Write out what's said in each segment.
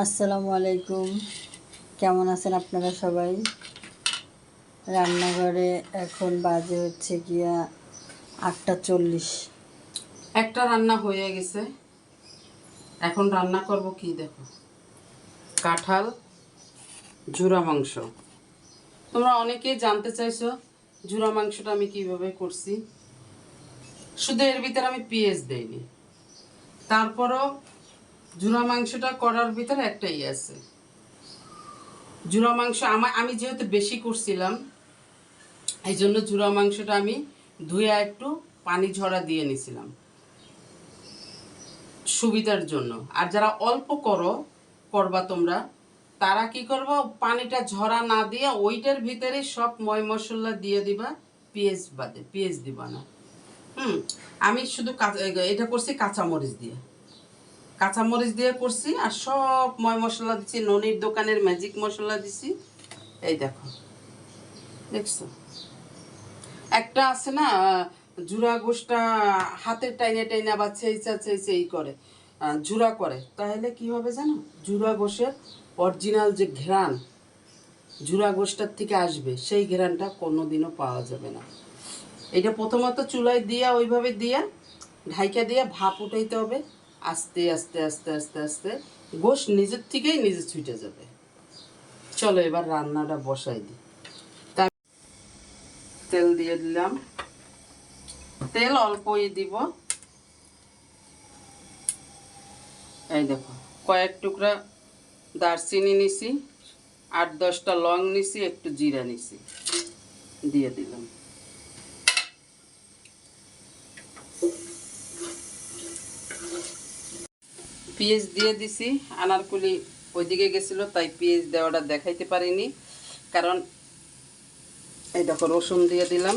আসসালামু আলাইকুম। কেমন আছেন আপনারা সবাই? রান্নাঘরে এখন বাজে হচ্ছে গিয়া 8:40। একটা রান্না হয়ে গেছে। এখন রান্না করব কি দেখো, কাঁঠাল জুরা মাংস। তোমরা অনেকেই জানতে চাইছো জুরা মাংসটা আমি কিভাবে করছি। শুধু এর ভিতরে আমি পেঁয়াজ দেইনি, তারপরও জুরা মাংসটা করার ভিতরে একটাই আছে। জুরা মাংস আমি যেহেতু বেশি করছিলাম, এই জন্য জুরা মাংসটা আমি ধুয়ে একটু পানি ঝরা দিয়ে নিছিলাম সুবিধার জন্য। আর যারা অল্প করবা তোমরা, তারা কি করবা, পানিটা ঝরা না দিয়ে ওইটার ভিতরে সব ময় মশলা দিয়ে দিবা, পেঁয়াজ বাদে, পেঁয়াজ দিবা না। আমি শুধু এটা করছি কাঁচামরিচ দিয়ে, কাঁচামরিচ দিয়ে করছি। আর সব ময় মশলা দিচ্ছি, ননির দোকানের ম্যাজিক মশলা দিছি। এই দেখো, দেখছো একটা আছে না, জুরা গোষ্ঠটা হাতের টাইনে টাইনে আবার চেই করে জুরা করে, তাহলে কি হবে জানো, জুরা গোশের অরিজিনাল যে ঘ্রাণ জুরা গোষ্ঠটার থেকে আসবে, সেই ঘ্রাণটা কোনোদিনও পাওয়া যাবে না। এটা প্রথমত চুলায় দিয়া ওইভাবে দিয়া ঢাইকা দিয়া ভাপ উঠাইতে হবে। আস্তে আস্তে আস্তে আস্তে আস্তে গোশ নিজের থেকেই নিজে ছুটে যাবে। চলো এবার রান্নাটা বসাই দিই। তেল দিয়ে দিলাম, তেল অল্পই দিব। এই দেখো, কয়েক টুকরা দারচিনি নিছি, 8-10টা লং নিছি, একটু জিরা নিছি, দিয়ে দিলাম। পেঁয়াজ দিয়ে দিছি। আনারকুলি ওইদিকে গেছিল, তাই পেঁয়াজ দেওয়াটা দেখাইতে পারিনি। কারণ এই দেখো, রসুন দিয়ে দিলাম।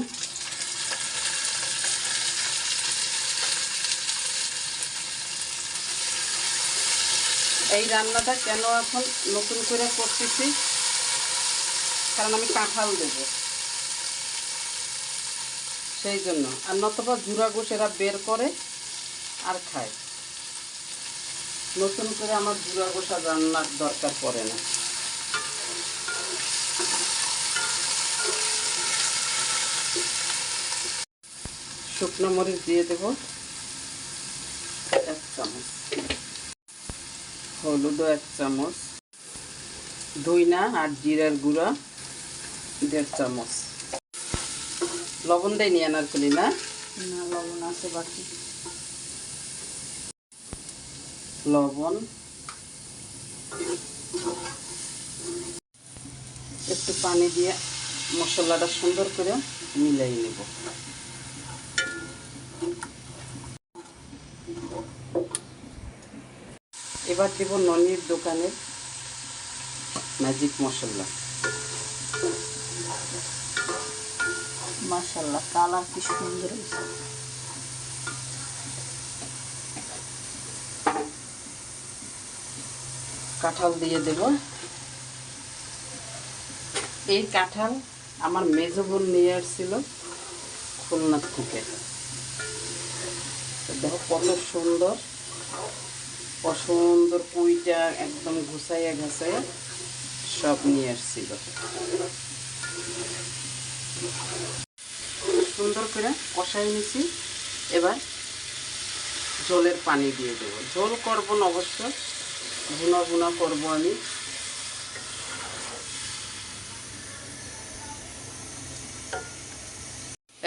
এই রান্নাটা কেন এখন নতুন করে করতেছি, কারণ আমি কাঁঠাল দেব সেই জন্য। আর নতবা জুরা গোশ এরা বের করে আর খায়, নতুন করে আমার জুরা গোশ আর রান্নার দরকার পড়ে না। শুকনো মরিচ দিয়ে দেব 1 চামচ, হলুদও 1 চামচ, ধইনা আর জিরার গুঁড়া 1.5 চামচ। লবণ দেয়নি আনারকুলি না? না, লবণ আছে বাকি। লবণ, একটু পানি দিয়ে মশলাটা সুন্দর করে মিলাই নেব। এবার দেব ননির দোকানের ম্যাজিক মশলা। মাশাআল্লাহ, কালার কি সুন্দর হয়েছে। কাঁঠাল দিয়ে দেব। এই কাঁঠাল আমার মেজো বোন নিয়ে আসছিল খুলনার থেকে। দেখো কত সুন্দর, অসুন্দর কুইটা একদম ঘুষাইয়া ঘাসাইয়া সব নিয়ে আসছিল। সুন্দর করে কষাই নিছি। এবার জলের পানি দিয়ে দেব। ঝোল করবো না অবশ্য, ভুনা ভুনা করবো আমি।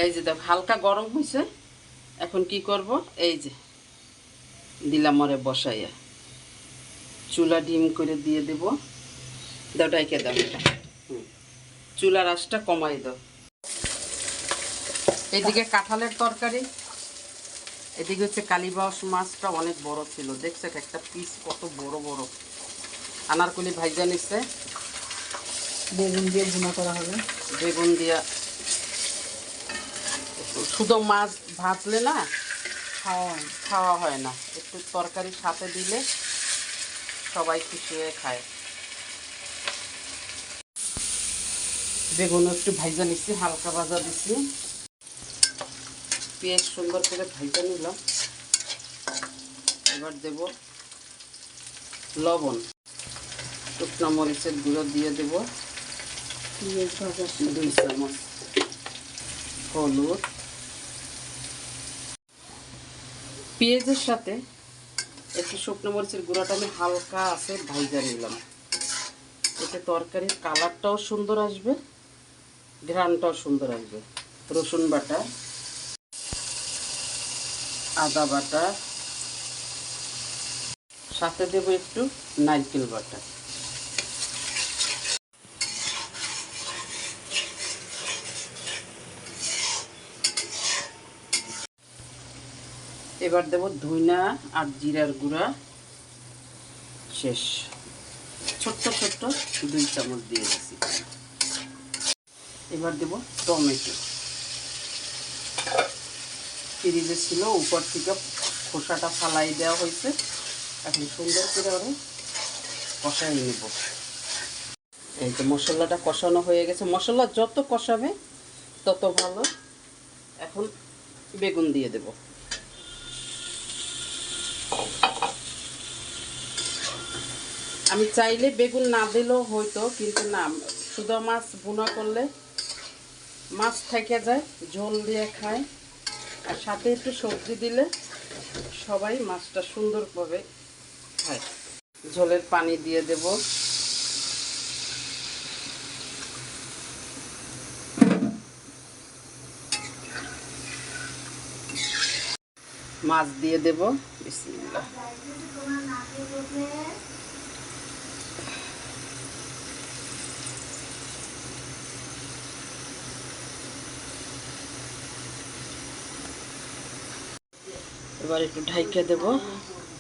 এই যে দেখো, হালকা গরম হয়েছে। এখন কি করব, এই যে দিলাম মরে বসাইয়া, চুলা ডিম করে দিয়ে দেব। দাও ডাইকে দাও, চুলার আঁচটা কমাই দাও। এইদিকে কাঁঠালের তরকারি, এদিকে হচ্ছে কালীবাউস মাছটা অনেক বড় ছিল, দেখছে একটা পিস কত বড় বড়। আনারকুলি ভাইজা নিচ্ছে, বেগুন দিয়ে ভুনা করা হবে। বেগুন দিয়া শুধু মাছ ভাজলে না খাওয়া হয় না, একটু তরকারির সাথে দিলে সবাই খুশি হয়ে খায়। বেগুন একটু ভাজা নিচ্ছি, হালকা ভাজা দিচ্ছি। পেঁয়াজ সুন্দর করে ভাজা নিলাম। এবার দেব লবণ, শুকনো মরিচের গুঁড়ো দিয়ে দেব পেঁয়াজ ভাজা 2 চামচ, হলুদ, পেঁয়াজের সাথে একটু শুকনো মরিচের গুঁড়োটা আমি হালকা আছে ভাজা নিলাম। এতে তরকারির কালারটাও সুন্দর আসবে, ঘ্রাণটাও সুন্দর আসবে। রসুন বাটা, আদা বাটা, সাথে দেব একটু নারকেল বাটা। এবার দেব ধইনা আর জিরার গুঁড়া, শেষ। ছোট্ট ছোট্ট 2 চামচ দিয়ে দিচ্ছি। এবার দেব টমেটো, ফ্রিজে ছিল, উপর থেকে খোসাটা ফালাই দেওয়া হয়েছে। এখন সুন্দর করে ওরা কষাই নেব। এই তো মশলাটা কষানো হয়ে গেছে। মশলা যত কষাবে তত ভালো। এখন বেগুন দিয়ে দেব। আমি চাইলে বেগুন না দিলেও হয়তো, কিন্তু না, শুধু মাছ ভুনা করলে মাছ থেকে যায়, ঝোল দিয়ে খায়, আর সাথে একটু সবজি দিলে সবাই মাছটা সুন্দরভাবে খায়। ঝোলের পানি দিয়ে দেব। মাছ দিয়ে দেব। বিসমিল্লাহ। এবার একটু ঢাইকে দেব।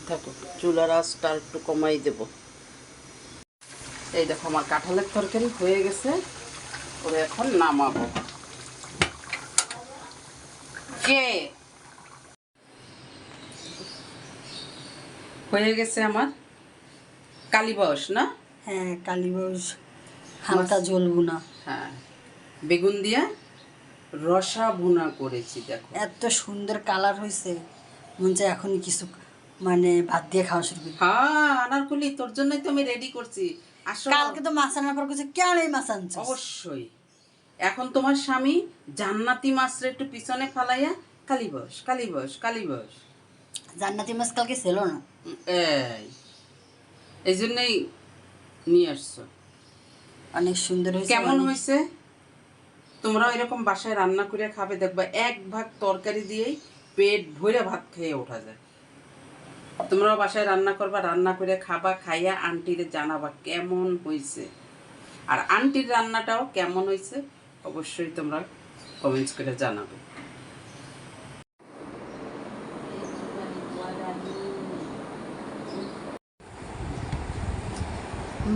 থাকুক, চুলার আঁচটা একটু কমাই দেব। এই দেখো আমার কাঁঠালের তরকারি হয়ে গেছে। ওরে এখন নামাবো। কে হয়ে গেছে আমার কালীবাস না? হ্যাঁ, কালীবাস হালকা ঝোল ভুনা। হ্যাঁ, বেগুন দিয়া রসা ভুনা করেছি। দেখো এত সুন্দর কালার হয়েছে, মনে চাই এখনই কিছু মানে ভাত দিয়ে খাওয়া শুরু করি। হ্যাঁ, আনারকলি তোর জন্যই তো আমি রেডি করছি। আসো। কালকে তো মাছ আনার পর কিছু কেন এই মাছ আনছো? অবশ্যই। এখন তোমার স্বামী জান্নাতি মাছরে একটু পিছনে ফালাইয়া কালীবাস কালীবাস কালীবাস। জান্নাতি মাছ কালকে ছিল না। এই জন্যই নিয়ে আসছো। অনেক সুন্দর হয়েছে। কেমন হয়েছে? তোমরা এরকম বাসায় রান্না করে খাবে, দেখবা 1 ভাগ তরকারি দিয়েই পেট ভরে ভাত খেয়ে ওঠা যায়। তোমরাও বাসায় রান্না করবা, রান্না করে খাবা, খাইয়া আন্টিরে জানাবা কেমন হয়েছে। আর আন্টির রান্নাটাও কেমন হয়েছে অবশ্যই তোমরা কমেন্টস করে জানাবে।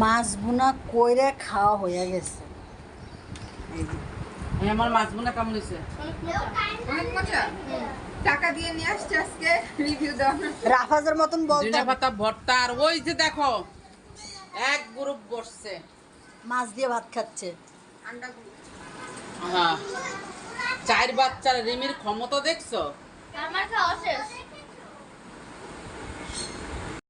মাছ ভুনা কইরে খাওয়া হয়ে গেছে। আমার মাছ বোনা কেমন হয়েছে? অনেক মজা। টাকা দিয়ে নিয়ে আসছে আজকে রিভিউ দাও। রাফাজের মতন বলতে ধনে পাতা ভর্তা, আর ওই যে দেখো এক গ্রুপ বসছে মাছ দিয়ে ভাত খাচ্ছে। আন্ডাগুলো হ্যাঁ, 4 বাচ্চার রিমির ক্ষমতা দেখছো? আমার খাওয়া শেষ।